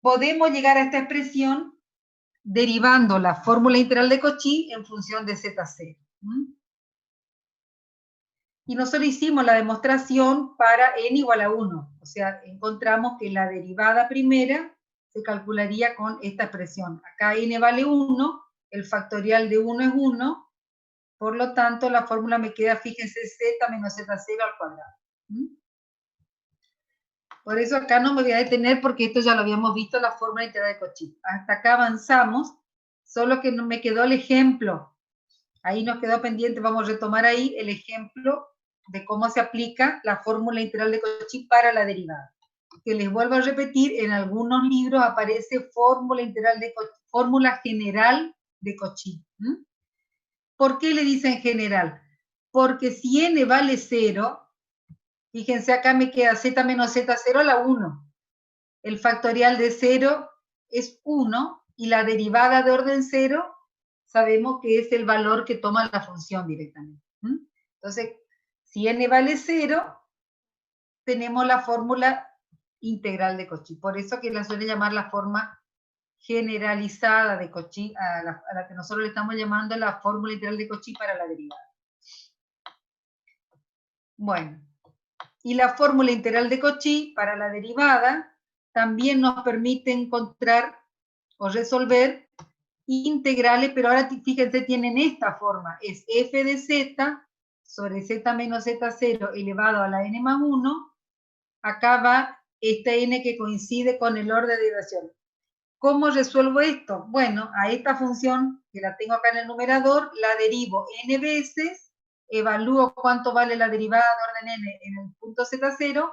podemos llegar a esta expresión derivando la fórmula integral de Cauchy en función de Z0. Y nosotros hicimos la demostración para n igual a 1. O sea, encontramos que la derivada primera se calcularía con esta expresión. Acá n vale 1, el factorial de 1 es 1, por lo tanto la fórmula me queda, fíjense, z menos z0 al cuadrado. Por eso acá no me voy a detener porque esto ya lo habíamos visto en la fórmula integral de Cauchy. Hasta acá avanzamos, solo que no me quedó el ejemplo. Ahí nos quedó pendiente, vamos a retomar ahí el ejemplo de cómo se aplica la fórmula integral de Cauchy para la derivada. Que les vuelvo a repetir, en algunos libros aparece fórmula integral de Cauchy, fórmula general de Cauchy. ¿Por qué le dicen general? Porque si n vale 0, fíjense acá me queda z menos z0 a la 1. El factorial de 0 es 1 y la derivada de orden 0 sabemos que es el valor que toma la función directamente. Entonces, si n vale 0, tenemos la fórmula integral de Cauchy. Por eso que la suele llamar la forma generalizada de Cauchy, a la que nosotros le estamos llamando la fórmula integral de Cauchy para la derivada. Bueno, y la fórmula integral de Cauchy para la derivada también nos permite encontrar o resolver integrales, pero ahora fíjense, tienen esta forma, es f de z sobre z menos z0 elevado a la n más 1, acá va esta n que coincide con el orden de derivación. ¿Cómo resuelvo esto? Bueno, a esta función, que la tengo acá en el numerador, la derivo n veces, evalúo cuánto vale la derivada de orden n en el punto z0,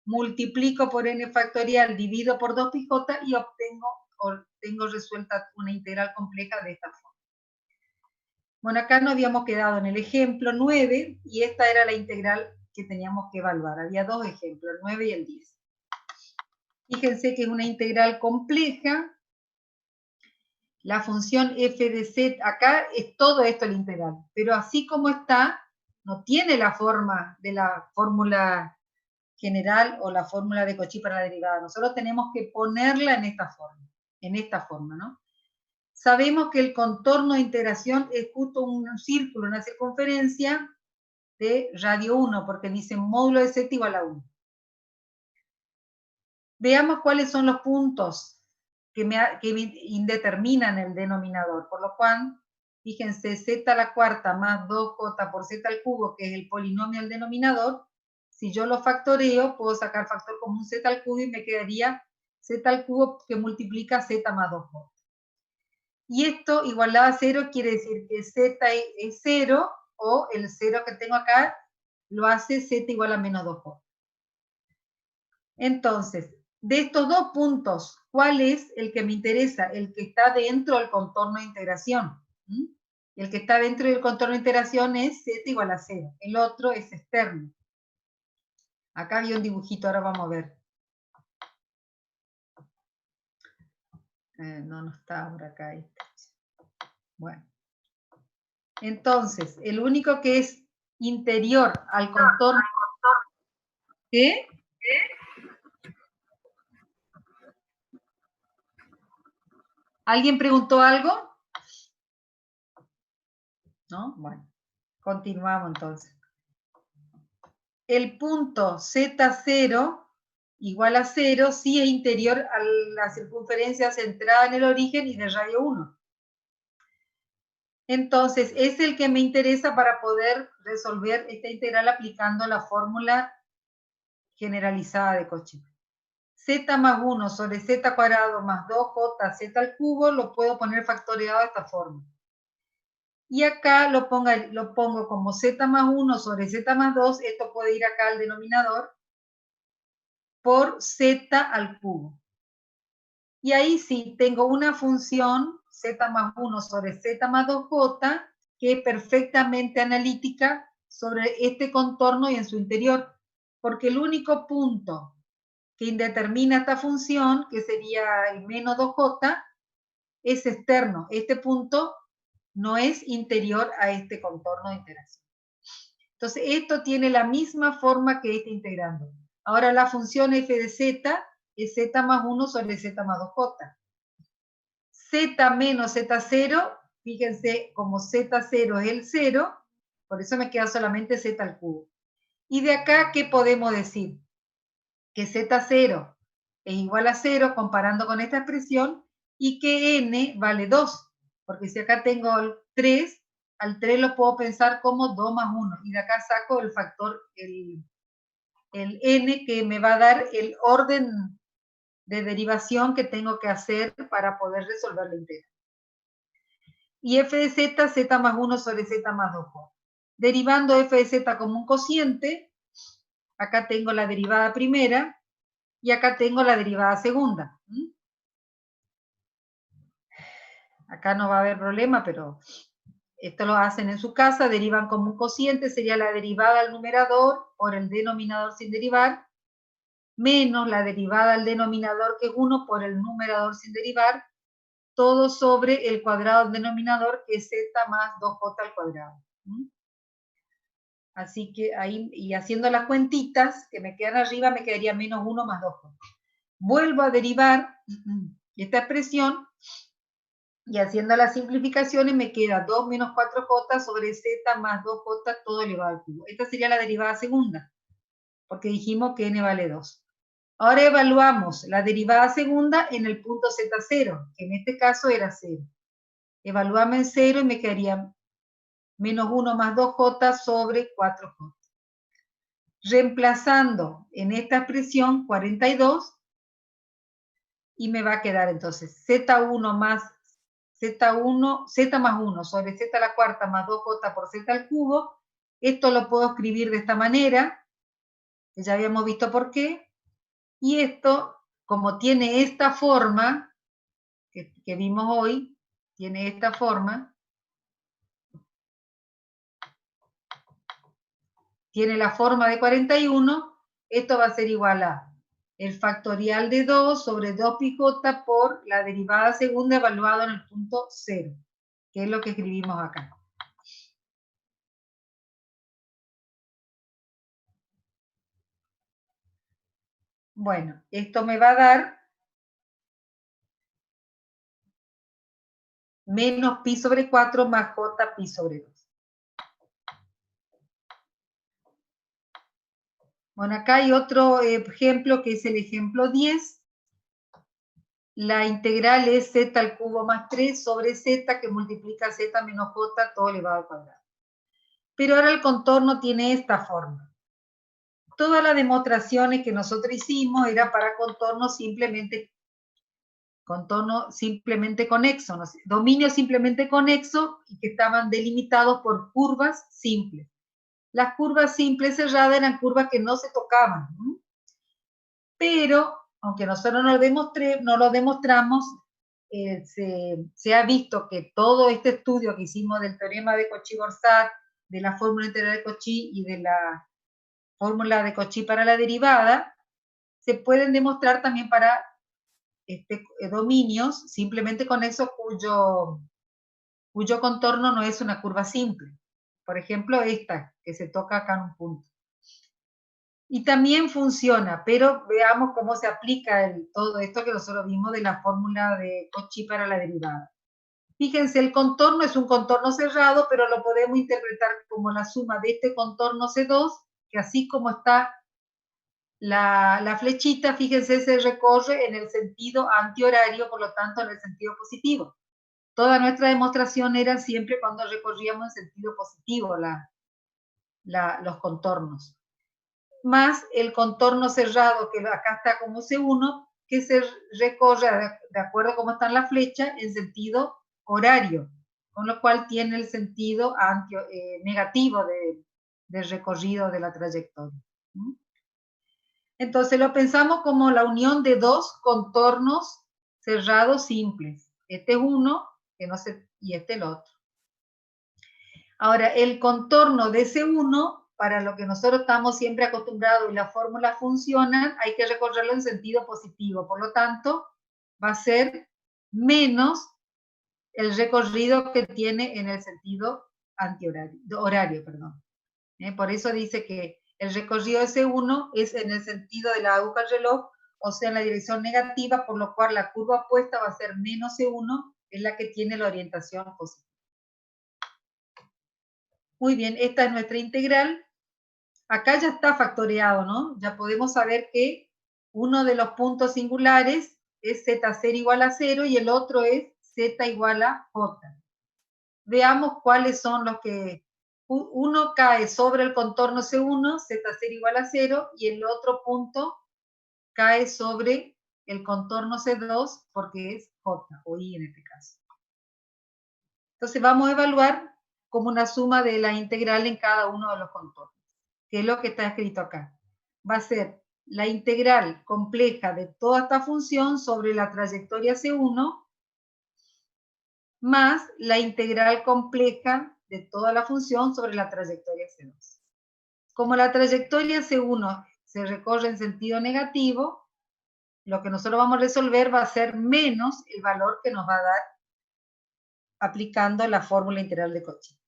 multiplico por n factorial, divido por 2πj y tengo resuelta una integral compleja de esta forma. Bueno, acá nos habíamos quedado en el ejemplo 9 y esta era la integral que teníamos que evaluar. Había dos ejemplos, el 9 y el 10. Fíjense que es una integral compleja. La función f de z, acá es todo esto la integral, pero así como está, no tiene la forma de la fórmula general o la fórmula de Cauchy para la derivada. Nosotros tenemos que ponerla en esta forma, ¿no? Sabemos que el contorno de integración es justo un círculo, una circunferencia de radio 1, porque dice módulo de z igual a 1. Veamos cuáles son los puntos que indeterminan el denominador, por lo cual, fíjense, z a la cuarta más 2j por z al cubo, que es el polinomio del denominador, si yo lo factoreo, puedo sacar factor común z al cubo y me quedaría z al cubo que multiplica z más 2j. Y esto igualado a 0 quiere decir que z es 0, o el 0 que tengo acá lo hace z igual a menos 2j. Entonces, de estos dos puntos, ¿cuál es el que me interesa? El que está dentro del contorno de integración. El que está dentro del contorno de integración es z igual a 0. El otro es externo. Acá había un dibujito, ahora vamos a ver. No está por acá. Bueno. Entonces, el único que es interior al contorno... ¿Qué? ¿Alguien preguntó algo? ¿No? Bueno, continuamos entonces. El punto Z0 igual a 0 sí es interior a la circunferencia centrada en el origen y de radio 1. Entonces, es el que me interesa para poder resolver esta integral aplicando la fórmula generalizada de Cauchy. Z más 1 sobre z cuadrado más 2j z al cubo lo puedo poner factoreado de esta forma. Y acá lo pongo como z más 1 sobre z más 2, esto puede ir acá al denominador, por z al cubo. Y ahí sí, tengo una función z más 1 sobre z más 2j, que es perfectamente analítica sobre este contorno y en su interior, porque el único punto que indetermina esta función, que sería el menos 2j, es externo. Este punto no es interior a este contorno de integración. Entonces, esto tiene la misma forma que este integrando. Ahora la función f de z es z más 1 sobre z más 2j. Z menos Z0, fíjense, como Z0 es el 0, por eso me queda solamente Z al cubo. Y de acá, ¿qué podemos decir? Que Z0 es igual a 0 comparando con esta expresión y que n vale 2, porque si acá tengo el 3, al 3 lo puedo pensar como 2 más 1, y de acá saco el factor, el n, que me va a dar el orden de derivación que tengo que hacer para poder resolver la integral. Y f de z, z más 1 sobre z más 2j. Derivando f de z como un cociente, acá tengo la derivada primera y acá tengo la derivada segunda. Acá no va a haber problema, pero esto lo hacen en su casa, derivan como un cociente, sería la derivada al numerador por el denominador sin derivar, menos la derivada al denominador, que es 1, por el numerador sin derivar, todo sobre el cuadrado del denominador, que es z más 2j al cuadrado. Así que ahí, y haciendo las cuentitas que me quedan arriba, me quedaría menos 1 más 2j. Vuelvo a derivar esta expresión, y haciendo las simplificaciones me queda 2 menos 4j sobre z más 2j todo elevado al cubo. Esta sería la derivada segunda, porque dijimos que n vale 2. Ahora evaluamos la derivada segunda en el punto z0, que en este caso era 0. Evaluamos en 0 y me quedaría menos 1 más 2j sobre 4j. Reemplazando en esta expresión 42, y me va a quedar entonces z1 más z1, z más 1 sobre z a la cuarta más 2j por z al cubo. Esto lo puedo escribir de esta manera, que ya habíamos visto por qué. Y esto, como tiene esta forma, que vimos hoy, tiene esta forma, tiene la forma de 41, esto va a ser igual a el factorial de 2 sobre 2πj por la derivada segunda evaluada en el punto 0, que es lo que escribimos acá. Bueno, esto me va a dar menos pi sobre 4 más j pi sobre 2. Bueno, acá hay otro ejemplo que es el ejemplo 10. La integral es z al cubo más 3 sobre z que multiplica z menos j todo elevado al cuadrado. Pero ahora el contorno tiene esta forma. Todas las demostraciones que nosotros hicimos era para contorno simplemente conexo, ¿no? Dominio simplemente conexo y que estaban delimitados por curvas simples. Las curvas simples cerradas eran curvas que no se tocaban, ¿no? Pero, aunque nosotros no lo demostramos, se ha visto que todo este estudio que hicimos del teorema de Cauchy-Borssat, de la fórmula integral de Cauchy y de la fórmula de Cauchy para la derivada, se pueden demostrar también para dominios simplemente conexos cuyo contorno no es una curva simple. Por ejemplo, esta, que se toca acá en un punto. Y también funciona, pero veamos cómo se aplica todo esto que nosotros vimos de la fórmula de Cauchy para la derivada. Fíjense, el contorno es un contorno cerrado, pero lo podemos interpretar como la suma de este contorno C2, que así como está la flechita, fíjense, se recorre en el sentido antihorario, por lo tanto en el sentido positivo. Toda nuestra demostración era siempre cuando recorríamos en sentido positivo los contornos. Más el contorno cerrado, que acá está como C1, que se recorre de acuerdo a cómo están las flechas en sentido horario, con lo cual tiene el sentido negativo del recorrido de la trayectoria. Entonces lo pensamos como la unión de dos contornos cerrados simples. Este es uno y este el otro. Ahora, el contorno de ese uno, para lo que nosotros estamos siempre acostumbrados y las fórmulas funcionan, hay que recorrerlo en sentido positivo. Por lo tanto, va a ser menos el recorrido que tiene en el sentido horario. Por eso dice que el recorrido de C1 es en el sentido de la aguja al reloj o sea en la dirección negativa, por lo cual la curva opuesta va a ser menos C1, es la que tiene la orientación positiva. Muy bien, esta es nuestra integral. Acá ya está factoreado, ¿no? Ya podemos saber que uno de los puntos singulares es z0 igual a 0 y el otro es z igual a j. Veamos cuáles son los que... Uno cae sobre el contorno C1, z0 igual a 0, y el otro punto cae sobre el contorno C2 porque es j, o i en este caso. Entonces vamos a evaluar como una suma de la integral en cada uno de los contornos, que es lo que está escrito acá. Va a ser la integral compleja de toda esta función sobre la trayectoria C1 más la integral compleja de toda la función sobre la trayectoria C2. Como la trayectoria C1 se recorre en sentido negativo, lo que nosotros vamos a resolver va a ser menos el valor que nos va a dar aplicando la fórmula integral de Cauchy.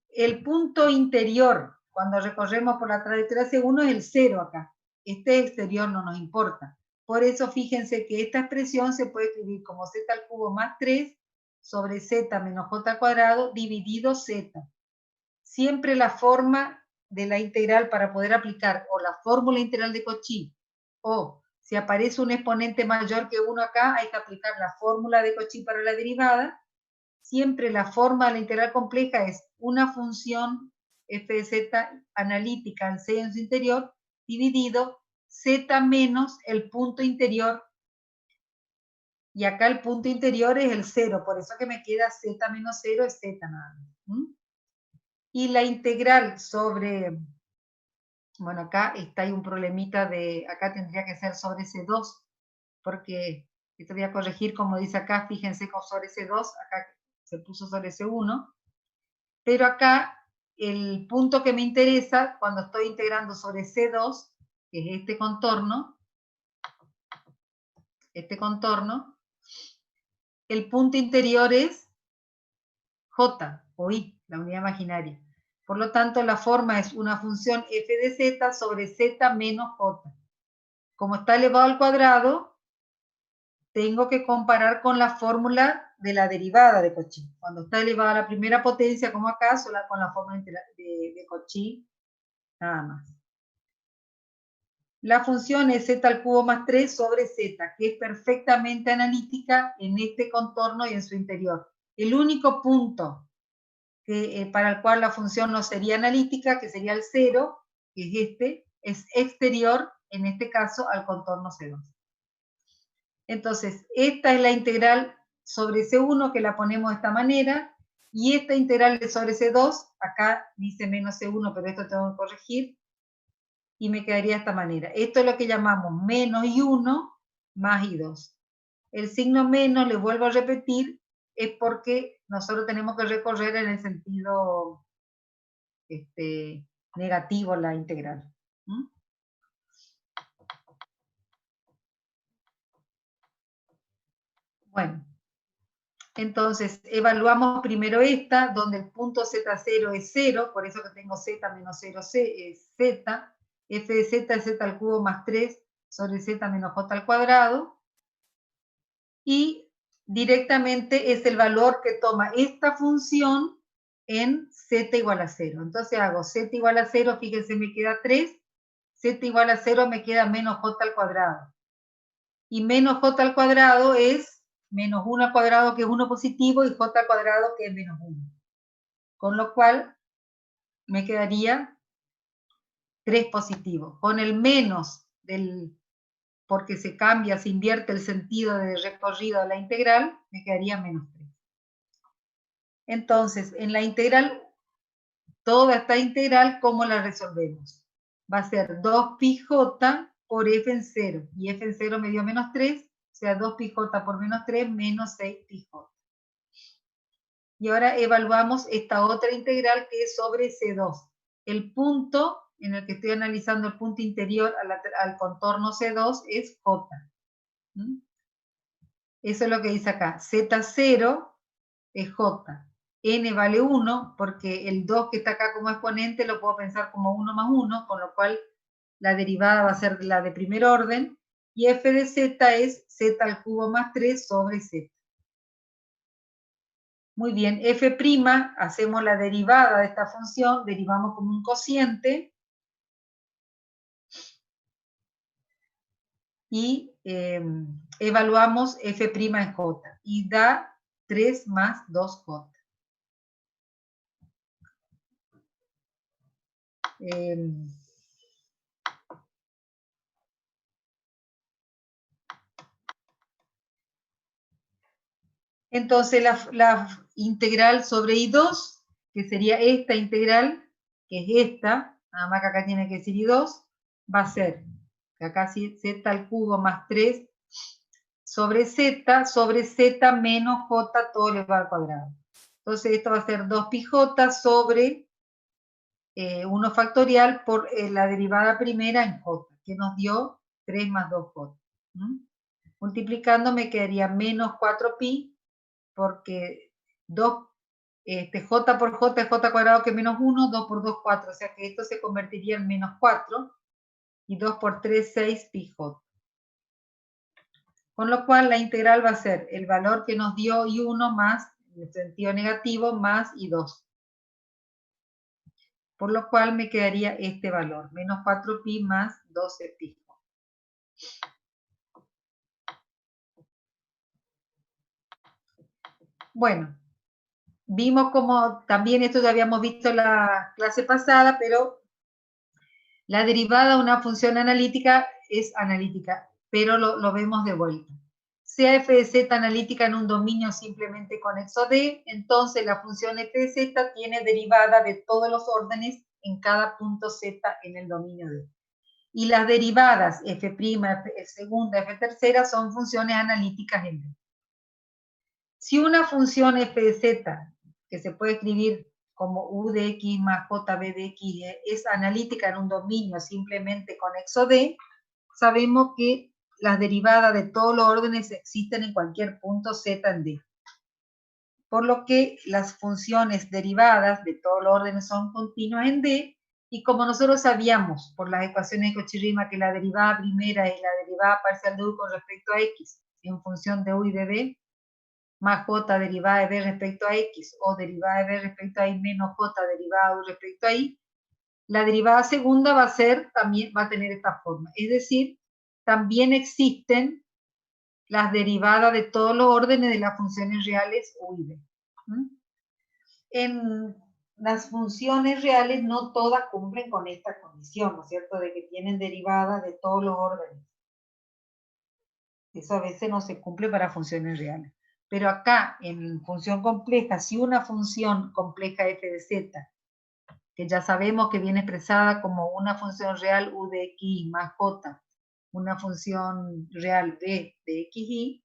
El punto interior, cuando recorremos por la trayectoria C1, es el 0 acá. Este exterior no nos importa. Por eso fíjense que esta expresión se puede escribir como z al cubo más 3 sobre z menos j al cuadrado dividido z. Siempre la forma de la integral para poder aplicar o la fórmula integral de Cauchy, o si aparece un exponente mayor que 1 acá, hay que aplicar la fórmula de Cauchy para la derivada. Siempre la forma de la integral compleja es una función f de z analítica al c en su interior dividido z menos el punto interior, y acá el punto interior es el 0, por eso que me queda z menos 0 es z nada más. Y la integral sobre, bueno, acá está ahí un problemita de, acá tendría que ser sobre C2, porque esto voy a corregir como dice acá, fíjense con sobre C2, acá se puso sobre C1, pero acá el punto que me interesa cuando estoy integrando sobre C2, que es este contorno, el punto interior es J, o I, la unidad imaginaria. Por lo tanto, la forma es una función f de z sobre z menos j. Como está elevado al cuadrado, tengo que comparar con la fórmula de la derivada de Cauchy. Cuando está elevada a la primera potencia, como acá, solo con la fórmula de Cauchy, nada más. La función es z al cubo más 3 sobre z, que es perfectamente analítica en este contorno y en su interior. El único punto para el cual la función no sería analítica, que sería el 0, que es este, es exterior, en este caso, al contorno C2. Entonces, esta es la integral sobre C1, que la ponemos de esta manera, y esta integral sobre C2, acá dice menos C1, pero esto tengo que corregir, y me quedaría de esta manera. Esto es lo que llamamos menos I1 más I2. El signo menos, les vuelvo a repetir, es porque nosotros tenemos que recorrer en el sentido negativo la integral. Bueno, entonces evaluamos primero esta, donde el punto Z0 es 0, por eso que tengo Z menos 0 es Z, f de Z es Z al cubo más 3 sobre Z menos J al cuadrado, y directamente es el valor que toma esta función en Z igual a 0. Entonces hago Z igual a 0, fíjense, me queda 3, Z igual a 0 me queda menos J al cuadrado. Y menos J al cuadrado es menos 1 al cuadrado, que es 1 positivo, y J al cuadrado, que es menos 1. Con lo cual, me quedaría 3 positivo. Con el menos porque se cambia, se invierte el sentido de recorrido de la integral, me quedaría menos 3. Entonces, en la integral, toda esta integral, ¿cómo la resolvemos? Va a ser 2πj por f en 0, y f en 0 me dio menos 3, o sea, 2πj por menos 3 menos 6πj. Y ahora evaluamos esta otra integral que es sobre C2. El punto en el que estoy analizando el punto interior al contorno C2 es J. Eso es lo que dice acá. Z0 es J. N vale 1, porque el 2 que está acá como exponente lo puedo pensar como 1 más 1, con lo cual la derivada va a ser la de primer orden, y f de z es z al cubo más 3 sobre z. Muy bien, f', hacemos la derivada de esta función, derivamos como un cociente, y evaluamos f' en j, y da 3 más 2j. Entonces la integral sobre I2, que sería esta integral, que es esta, nada más que acá tiene que decir I2, va a ser, que acá sí, z al cubo más 3 sobre z menos j todo elevado al cuadrado. Entonces esto va a ser 2πj sobre 1 factorial por la derivada primera en j, que nos dio 3 más 2j. Multiplicando me quedaría menos 4pi, porque 2, j por j es j cuadrado que es menos 1, 2 por 2, 4, o sea que esto se convertiría en menos 4, y 2 por 3, 6 pi j. Con lo cual la integral va a ser el valor que nos dio I1 más, en el sentido negativo, más I2. Por lo cual me quedaría este valor, menos 4pi más 12 pi. Bueno, vimos como, también esto ya habíamos visto en la clase pasada, pero la derivada de una función analítica es analítica, pero lo vemos de vuelta. Sea f de z analítica en un dominio simplemente conexo D, entonces la función f de z tiene derivada de todos los órdenes en cada punto z en el dominio D. Y las derivadas f', f segunda, f tercera son funciones analíticas en D. Si una función f de z, que se puede escribir como u de x más jb de x, es analítica en un dominio simplemente conexo D, sabemos que las derivadas de todos los órdenes existen en cualquier punto z en D. Por lo que las funciones derivadas de todos los órdenes son continuas en D, y como nosotros sabíamos por las ecuaciones de Cauchy-Riemann que la derivada primera es la derivada parcial de u con respecto a x en función de u y de b, más j derivada de b respecto a x, o derivada de b respecto a y menos j derivada de u respecto a y, la derivada segunda va a tener esta forma. Es decir, también existen las derivadas de todos los órdenes de las funciones reales u y b. En las funciones reales no todas cumplen con esta condición, ¿no es cierto?, de que tienen derivadas de todos los órdenes. Eso a veces no se cumple para funciones reales. Pero acá, en función compleja, si una función compleja f de z, que ya sabemos que viene expresada como una función real u de x más j, una función real b de xy,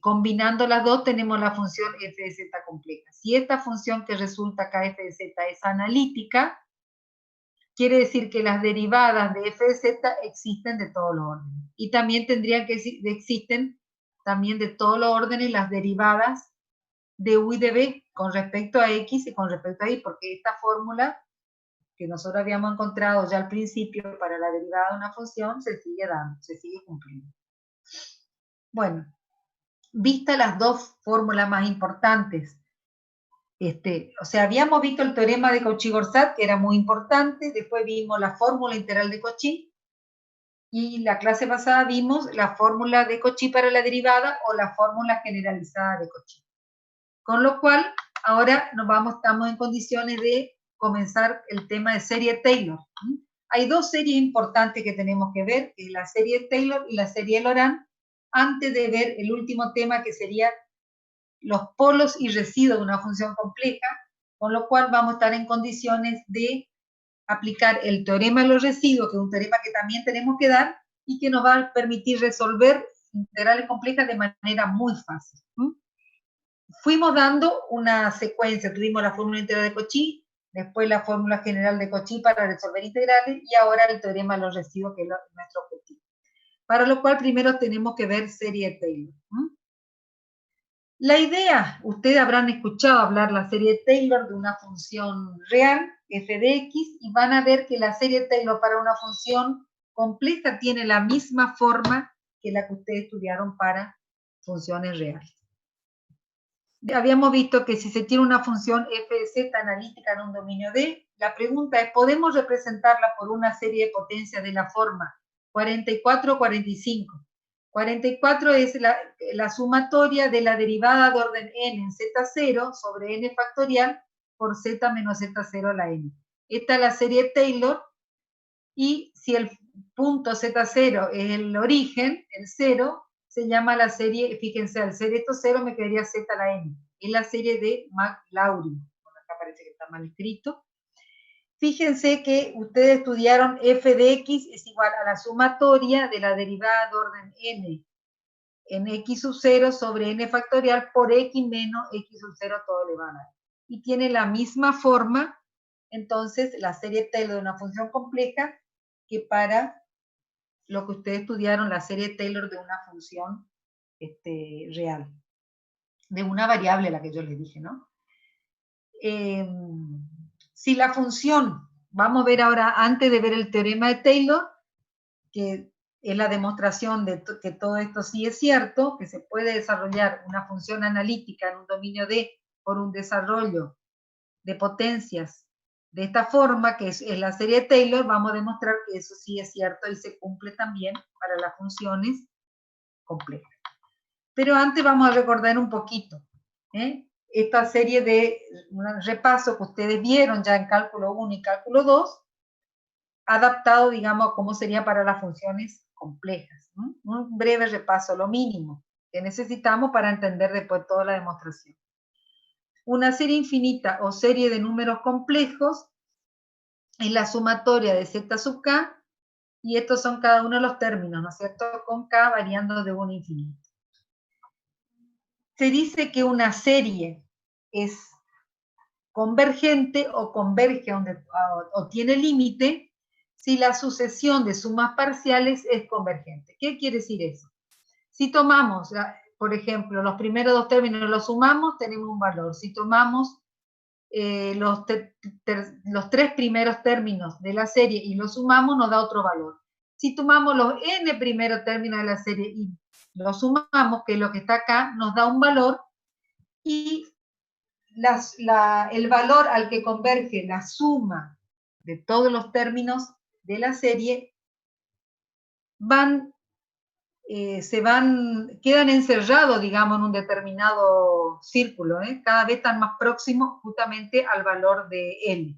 combinando las dos tenemos la función f de z compleja. Si esta función que resulta acá f de z es analítica, quiere decir que las derivadas de f de z existen de todos los órdenes. Y también tendrían que existen también de todos los órdenes las derivadas de u y de b con respecto a x y con respecto a y, porque esta fórmula que nosotros habíamos encontrado ya al principio para la derivada de una función se sigue dando, se sigue cumpliendo. Bueno, vistas las dos fórmulas más importantes, o sea, habíamos visto el teorema de Cauchy-Gorsat, que era muy importante, después vimos la fórmula integral de Cauchy, y la clase pasada vimos la fórmula de Cauchy para la derivada o la fórmula generalizada de Cauchy. Con lo cual, ahora estamos en condiciones de comenzar el tema de serie Taylor. Hay dos series importantes que tenemos que ver, que es la serie Taylor y la serie Laurent, antes de ver el último tema que sería los polos y residuos de una función compleja, con lo cual vamos a estar en condiciones de aplicar el teorema de los residuos, que es un teorema que también tenemos que dar, y que nos va a permitir resolver integrales complejas de manera muy fácil. Fuimos dando una secuencia, tuvimos la fórmula integral de Cauchy, después la fórmula general de Cauchy para resolver integrales, y ahora el teorema de los residuos, que es nuestro objetivo. Para lo cual primero tenemos que ver serie Taylor. La idea, ustedes habrán escuchado hablar la serie Taylor de una función real, f de x, y van a ver que la serie Taylor para una función compleja tiene la misma forma que la que ustedes estudiaron para funciones reales. Habíamos visto que si se tiene una función f de z analítica en un dominio D, la pregunta es, ¿podemos representarla por una serie de potencias de la forma 44 o 45? 44 es la sumatoria de la derivada de orden n en z0 sobre n factorial por z menos z0 a la n. Esta es la serie Taylor, y si el punto z0 es el origen, el 0, se llama la serie, fíjense, al ser esto 0 me quedaría z a la n. Es la serie de McLaurin. Bueno, acá parece que está mal escrito. Fíjense que ustedes estudiaron f de x es igual a la sumatoria de la derivada de orden n en x sub 0 sobre n factorial por x menos x sub 0 todo elevado a n. Y tiene la misma forma, entonces, la serie Taylor de una función compleja que para lo que ustedes estudiaron, la serie Taylor de una función real, de una variable, la que yo les dije, ¿no? Si la función, vamos a ver ahora, antes de ver el teorema de Taylor, que es la demostración de que todo esto sí es cierto, que se puede desarrollar una función analítica en un dominio D por un desarrollo de potencias de esta forma, que es la serie Taylor. Vamos a demostrar que eso sí es cierto y se cumple también para las funciones complejas. Pero antes vamos a recordar un poquito esta serie de un repaso que ustedes vieron ya en cálculo 1 y cálculo 2, adaptado, digamos, a cómo sería para las funciones complejas. Un breve repaso, lo mínimo que necesitamos para entender después toda la demostración. Una serie infinita o serie de números complejos es la sumatoria de z sub k, y estos son cada uno de los términos, ¿no es cierto?, con k variando de 1 a infinito. Se dice que una serie es convergente o converge o tiene límite si la sucesión de sumas parciales es convergente. ¿Qué quiere decir eso? Si tomamos, por ejemplo, los primeros dos términos los sumamos, tenemos un valor. Si tomamos los tres primeros términos de la serie y los sumamos, nos da otro valor. Si tomamos los n primeros términos de la serie y los sumamos, que es lo que está acá, nos da un valor, y el valor al que converge la suma de todos los términos de la serie quedan encerrados, digamos, en un determinado círculo, cada vez están más próximos justamente al valor de L.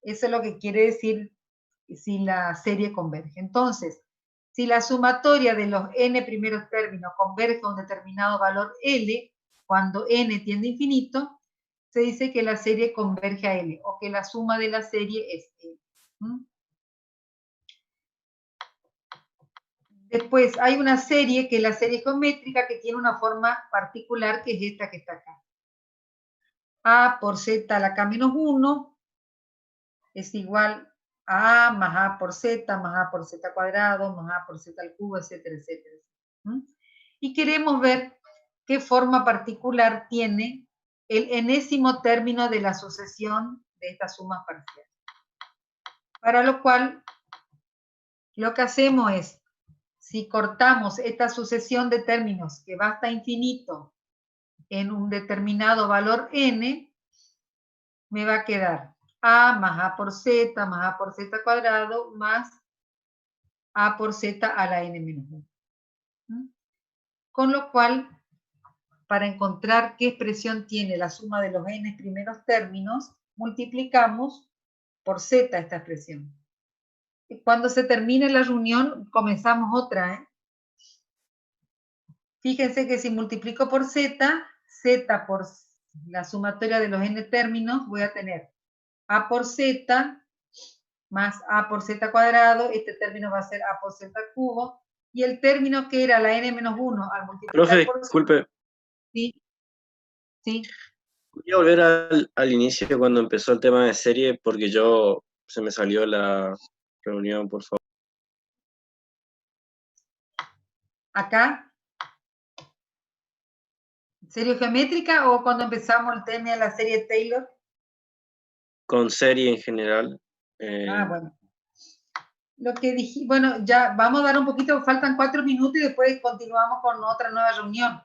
Eso es lo que quiere decir si la serie converge. Entonces, si la sumatoria de los n primeros términos converge a un determinado valor L, cuando n tiende a infinito, se dice que la serie converge a L, o que la suma de la serie es L. Después hay una serie, que es la serie geométrica, que tiene una forma particular, que es esta que está acá. A por z a la k menos 1 es igual a A más A por Z, más A por Z cuadrado, más A por Z al cubo, etcétera, etcétera. Y queremos ver qué forma particular tiene el enésimo término de la sucesión de estas sumas parciales. Para lo cual, lo que hacemos es, si cortamos esta sucesión de términos que va hasta infinito en un determinado valor n, me va a quedar A más A por Z, más A por Z cuadrado, más A por Z a la n menos 1. Con lo cual, para encontrar qué expresión tiene la suma de los n primeros términos, multiplicamos por z esta expresión. Y cuando se termine la reunión, comenzamos otra. Fíjense que si multiplico por z, z por la sumatoria de los n términos, voy a tener a por z más a por z cuadrado, este término va a ser a por z cubo, y el término que era la n menos 1 al multiplicar Profe, por disculpe. Sí. Sí. Voy a volver al inicio cuando empezó el tema de serie, porque se me salió la reunión, por favor. Acá. ¿Serie geométrica o cuando empezamos el tema de la serie Taylor? Con serie en general. Bueno. Lo que dije, bueno, ya vamos a dar un poquito, faltan 4 minutos y después continuamos con otra nueva reunión.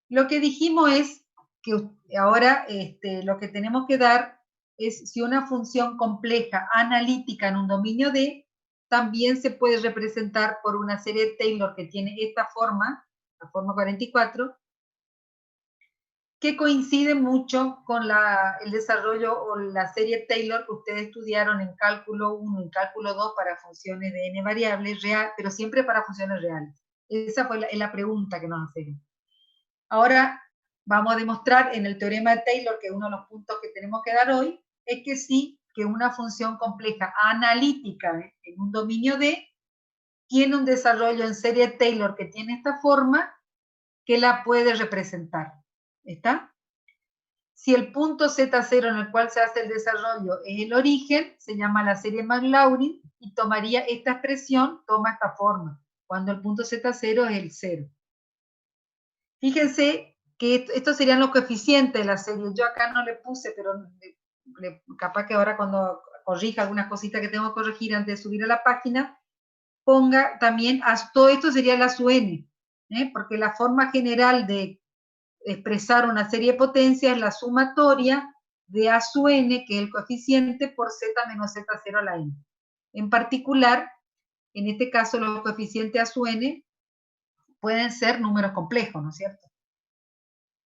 Lo que dijimos es que ahora lo que tenemos que dar es si una función compleja analítica en un dominio D también se puede representar por una serie de Taylor que tiene esta forma, la forma 44, que coincide mucho con el desarrollo o la serie Taylor que ustedes estudiaron en cálculo 1 y cálculo 2 para funciones de n variables, real, pero siempre para funciones reales. Esa fue la pregunta que nos hacemos. Ahora vamos a demostrar en el teorema de Taylor, que uno de los puntos que tenemos que dar hoy, es que sí, que una función compleja analítica en un dominio D tiene un desarrollo en serie Taylor que tiene esta forma que la puede representar. ¿Está? Si el punto Z0 en el cual se hace el desarrollo es el origen, se llama la serie Maclaurin y tomaría esta expresión, toma esta forma, cuando el punto Z0 es el 0. Fíjense que estos serían los coeficientes de la serie. Yo acá no le puse, pero capaz que ahora cuando corrija algunas cositas que tengo que corregir antes de subir a la página, ponga también, todo esto sería la su n, porque la forma general de expresar una serie de potencias es la sumatoria de a su n, que es el coeficiente, por z menos z0 a la n. En particular, en este caso, los coeficientes a su n pueden ser números complejos, ¿no es cierto?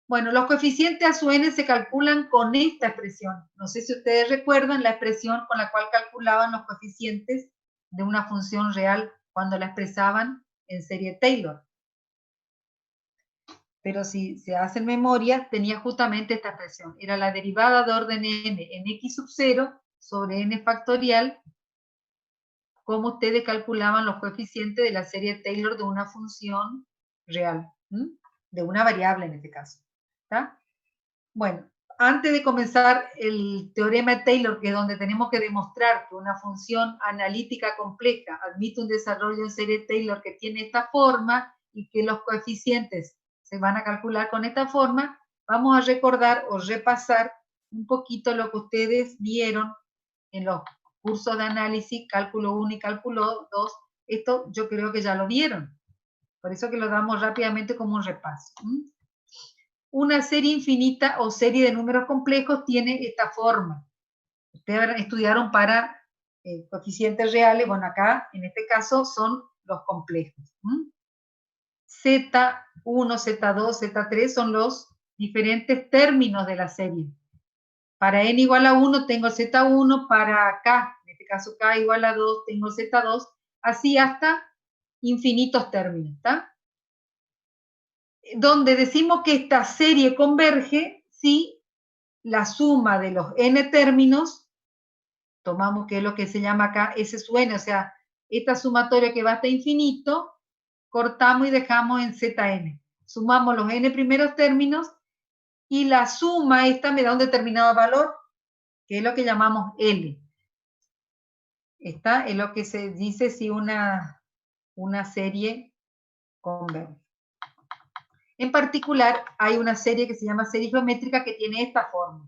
Bueno, los coeficientes a su n se calculan con esta expresión. No sé si ustedes recuerdan la expresión con la cual calculaban los coeficientes de una función real cuando la expresaban en serie Taylor. Pero si se hace en memoria, tenía justamente esta expresión. Era la derivada de orden n en x sub 0 sobre n factorial, como ustedes calculaban los coeficientes de la serie Taylor de una función real, de una variable en este caso. ¿Está? Bueno, antes de comenzar el teorema de Taylor, que es donde tenemos que demostrar que una función analítica compleja admite un desarrollo en serie Taylor que tiene esta forma y que los coeficientes se van a calcular con esta forma, vamos a recordar o repasar un poquito lo que ustedes vieron en los cursos de análisis, cálculo 1 y cálculo 2. Esto yo creo que ya lo vieron. Por eso que lo damos rápidamente como un repaso. Una serie infinita o serie de números complejos tiene esta forma. Ustedes estudiaron para coeficientes reales, bueno, acá en este caso son los complejos. Z1, Z2, Z3 son los diferentes términos de la serie. Para n igual a 1 tengo Z1, para k, en este caso k igual a 2, tengo Z2, así hasta infinitos términos, ¿está? Donde decimos que esta serie converge si la suma de los n términos, tomamos que es lo que se llama acá S sub n, o sea, esta sumatoria que va hasta infinito, cortamos y dejamos en Zn. Sumamos los n primeros términos y la suma esta me da un determinado valor, que es lo que llamamos L. Esta es lo que se dice si una serie converge. En particular, hay una serie que se llama serie geométrica que tiene esta forma.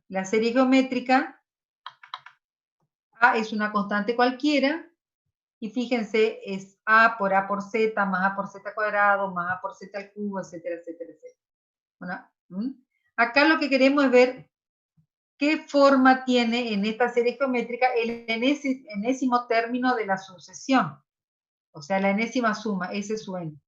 La serie geométrica, A es una constante cualquiera, y fíjense, es A por Z, más A por Z cuadrado, más A por Z al cubo, etcétera, etcétera, etcétera. Bueno, acá lo que queremos es ver qué forma tiene en esta serie geométrica el enésimo término de la sucesión. O sea, la enésima suma, S sub n.